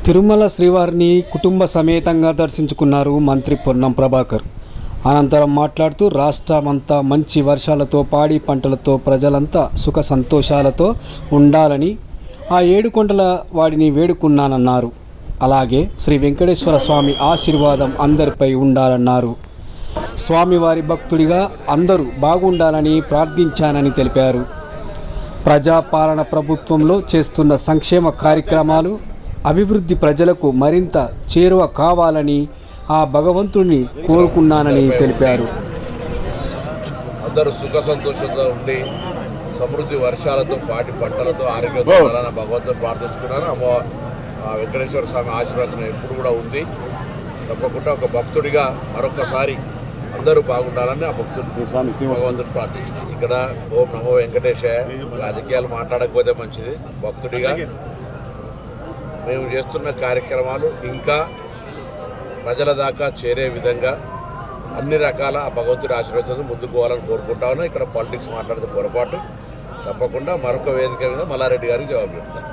తిరుమల శ్రీవారిని కుటుంబ సమేతంగా దర్శించుకున్నారు మంత్రి పొన్నం ప్రభాకర్. అనంతరం మాట్లాడుతూ రాష్ట్రమంతా మంచి వర్షాలతో పాడి పంటలతో ప్రజలంతా సుఖ సంతోషాలతో ఉండాలని ఆ ఏడుకొండల వాడిని వేడుకున్నానన్నారు. అలాగే శ్రీ వెంకటేశ్వర స్వామి ఆశీర్వాదం అందరిపై ఉండాలన్నారు. స్వామివారి భక్తుడిగా అందరూ బాగుండాలని ప్రార్థించానని తెలిపారు. ప్రజాపాలన ప్రభుత్వంలో చేస్తున్న సంక్షేమ కార్యక్రమాలు అభివృద్ధి ప్రజలకు మరింత చేరువ కావాలని ఆ భగవంతుడిని కోరుకున్నానని తెలిపారు. అందరూ సుఖ సంతోషంతో ఉండి సమృద్ధి వర్షాలతో పాటి పంటలతో ఆరోగ్యంతో ఉండాలని భగవంతుని ప్రార్థించుకున్నాను. వెంకటేశ్వర స్వామి ఆశీర్వాదం ఎప్పుడు కూడా ఉంది. తప్పకుండా ఒక భక్తుడిగా మరొకసారి అందరూ బాగుండాలని ఆ భగవంతుని ప్రార్థించాను. ఇక్కడ ఓం నమో వెంకటేశాయ. రాజకీయాలు మాట్లాడకపోతే మంచిది. భక్తుడిగా మేము చేస్తున్న కార్యక్రమాలు ఇంకా ప్రజల దాకా చేరే విధంగా అన్ని రకాల ఆ భగవంతుడి ఆశీర్వాదంతో ముందుకు పోవాలని కోరుకుంటా ఉన్నాం. ఇక్కడ పాలిటిక్స్ మాట్లాడితే పొరపాటు. తప్పకుండా మరొక వేదిక మీద మల్లారెడ్డి గారికి జవాబు చెప్తాను.